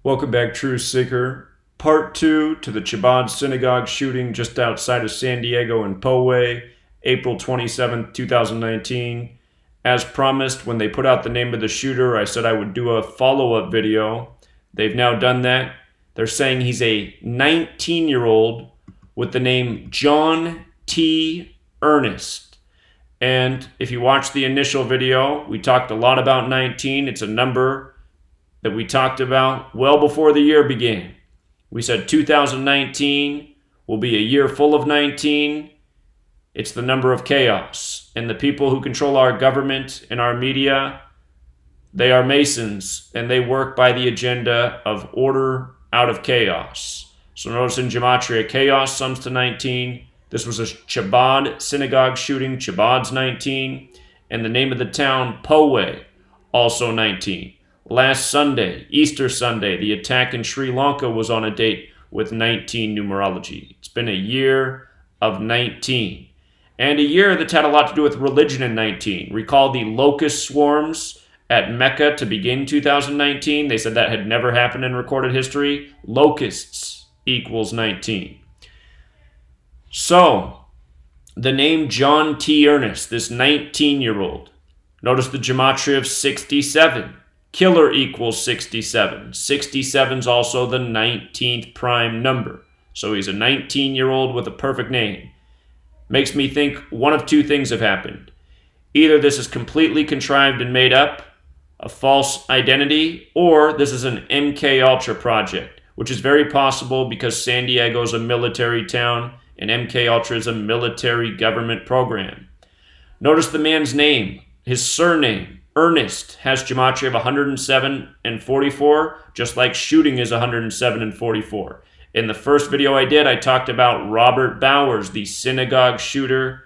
Welcome back, Truth Seeker. Part 2 to the Chabad Synagogue shooting just outside of San Diego in Poway, April 27, 2019. As promised, when they put out the name of the shooter, I said I would do a follow-up video. They've now done that. They're saying he's a 19-year-old with the name John T. Earnest. And if you watch the initial video, we talked a lot about 19. It's a number that we talked about well before the year began. We said 2019 will be a year full of 19. It's the number of chaos. And the people who control our government and our media, they are Masons, and they work by the agenda of order out of chaos. So notice in Gematria, chaos sums to 19. This was a Chabad Synagogue shooting. Chabad's 19. And the name of the town, Poway, also 19. Last Sunday, Easter Sunday, the attack in Sri Lanka was on a date with 19 numerology. It's been a year of 19. And a year that's had a lot to do with religion in 19. Recall the locust swarms at Mecca to begin 2019. They said that had never happened in recorded history. Locusts equals 19. So, the name John T. Earnest, this 19-year-old. Notice the gematria of 67. Killer equals 67. 67 is also the 19th prime number. So he's a 19-year-old with a perfect name. Makes me think one of two things have happened. Either this is completely contrived and made up, a false identity, or this is an MK Ultra project, which is very possible because San Diego is a military town and MK Ultra is a military government program. Notice the man's name, his surname. Earnest has gematria of 107 and 44, just like shooting is 107 and 44. In the first video I did, I talked about Robert Bowers, the synagogue shooter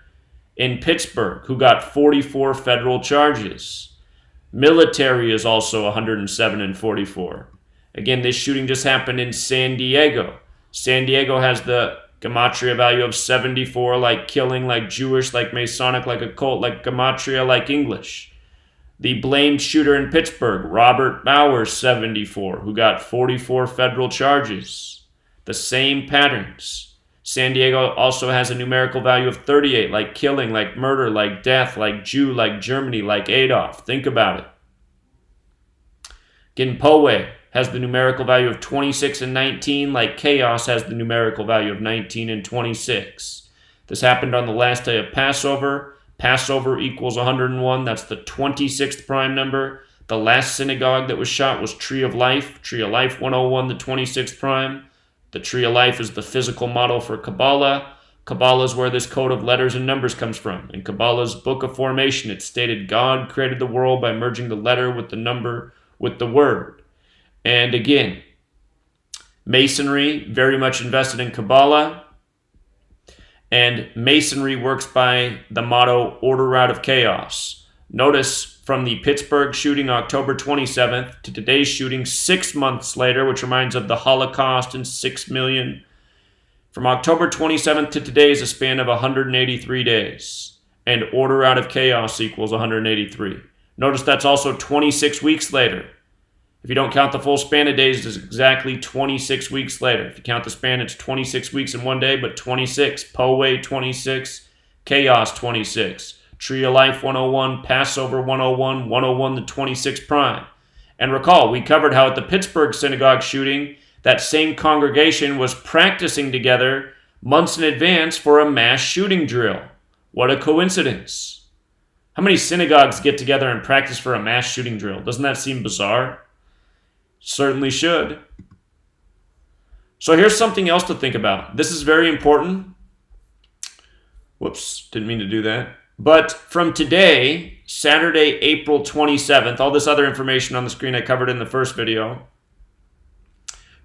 in Pittsburgh, who got 44 federal charges. Military is also 107 and 44. Again, this shooting just happened in San Diego. San Diego has the gematria value of 74, like killing, like Jewish, like Masonic, like occult, like gematria, like English. The blamed shooter in Pittsburgh, Robert Bowers, 74, who got 44 federal charges. The same patterns. San Diego also has a numerical value of 38, like killing, like murder, like death, like Jew, like Germany, like Adolf. Think about it. Again, Poway has the numerical value of 26 and 19, like chaos has the numerical value of 19 and 26. This happened on the last day of Passover. Passover equals 101. That's the 26th prime number. The last synagogue that was shot was Tree of Life. Tree of Life 101, the 26th prime. The Tree of Life is the physical model for Kabbalah. Kabbalah is where this code of letters and numbers comes from. In Kabbalah's Book of Formation, it stated God created the world by merging the letter with the number with the word. And again, Masonry, very much invested in Kabbalah. And Masonry works by the motto, order out of chaos. Notice from the Pittsburgh shooting October 27th to today's shooting 6 months later, which reminds of the Holocaust and 6 million. From October 27th to today is a span of 183 days. And order out of chaos equals 183. Notice that's also 26 weeks later. If you don't count the full span of days, it's exactly 26 weeks later. If you count the span, it's 26 weeks in one day, but 26. Poway 26, Chaos 26, Tree of Life 101, Passover 101, 101 the 26th prime. And recall, we covered how at the Pittsburgh synagogue shooting, that same congregation was practicing together months in advance for a mass shooting drill. What a coincidence. How many synagogues get together and practice for a mass shooting drill? Doesn't that seem bizarre? Certainly should. So here's something else to think about. This is very important. Whoops, didn't mean to do that. But from today, Saturday, April 27th, all this other information on the screen I covered in the first video.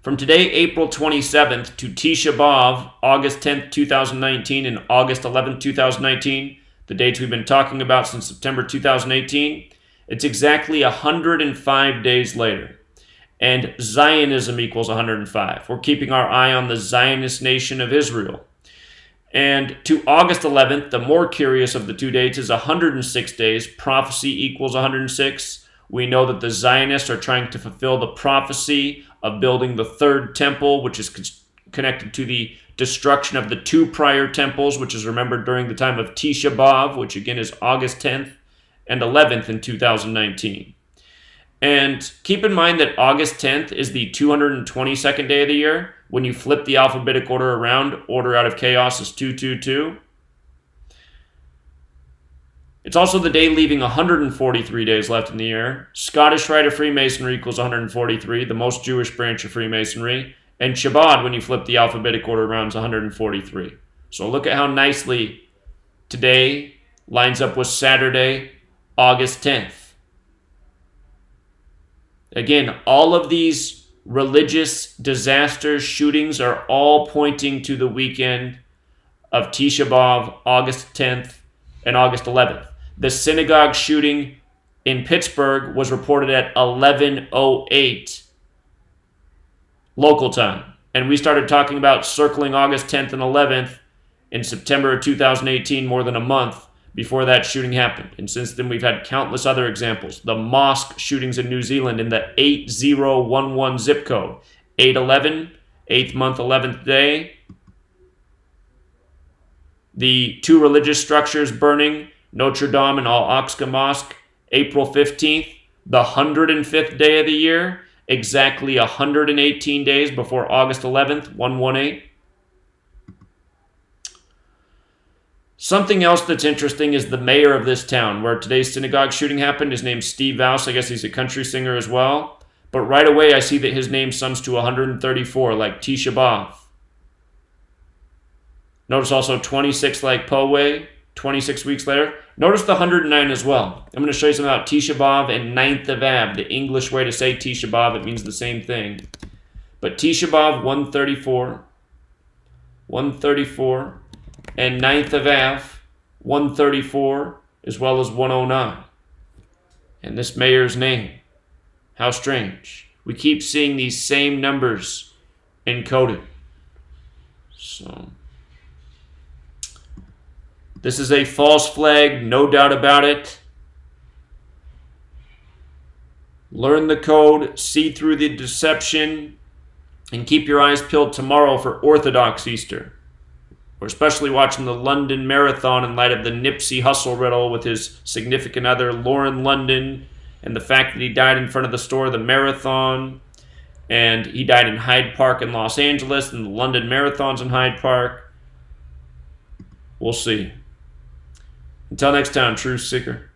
From today, April 27th to Tisha B'Av, August 10th, 2019 and August 11th, 2019, the dates we've been talking about since September 2018, it's exactly 105 days later. And Zionism equals 105. We're keeping our eye on the Zionist nation of Israel. And to August 11th, the more curious of the two dates is 106 days. Prophecy equals 106. We know that the Zionists are trying to fulfill the prophecy of building the third temple, which is connected to the destruction of the two prior temples, which is remembered during the time of Tisha B'Av, which again is August 10th and 11th in 2019. And keep in mind that August 10th is the 222nd day of the year. When you flip the alphabetic order around, order out of chaos is 222. It's also the day leaving 143 days left in the year. Scottish Rite of Freemasonry equals 143, the most Jewish branch of Freemasonry. And Chabad, when you flip the alphabetic order around, is 143. So look at how nicely today lines up with Saturday, August 10th. Again, all of these religious disasters, shootings are all pointing to the weekend of Tisha B'Av, August 10th and August 11th. The synagogue shooting in Pittsburgh was reported at 11:08 local time. And we started talking about circling August 10th and 11th in September of 2018, more than a month before that shooting happened. And since then, we've had countless other examples. The mosque shootings in New Zealand in the 8011 zip code. 8/11, 8th month, 11th day. The two religious structures burning, Notre Dame and Al-Aqsa Mosque, April 15th, the 105th day of the year, exactly 118 days before August 11th, 118. Something else that's interesting is the mayor of this town, where today's synagogue shooting happened. His name's Steve Vouse. I guess he's a country singer as well. But right away, I see that his name sums to 134, like Tisha B'Av. Notice also 26 like Poway, 26 weeks later. Notice the 109 as well. I'm going to show you something about Tisha B'Av and 9th of Av. The English way to say Tisha B'Av, it means the same thing. But Tisha B'Av, 134, and 9th of Av, 134, as well as 109. And this mayor's name. How strange. We keep seeing these same numbers encoded. So, this is a false flag, no doubt about it. Learn the code, see through the deception, and keep your eyes peeled tomorrow for Orthodox Easter. We're especially watching the London Marathon in light of the Nipsey Hussle riddle with his significant other, Lauren London, and the fact that he died in front of the store, the Marathon, and he died in Hyde Park in Los Angeles, and the London Marathon's in Hyde Park. We'll see. Until next time, Truth Seeker.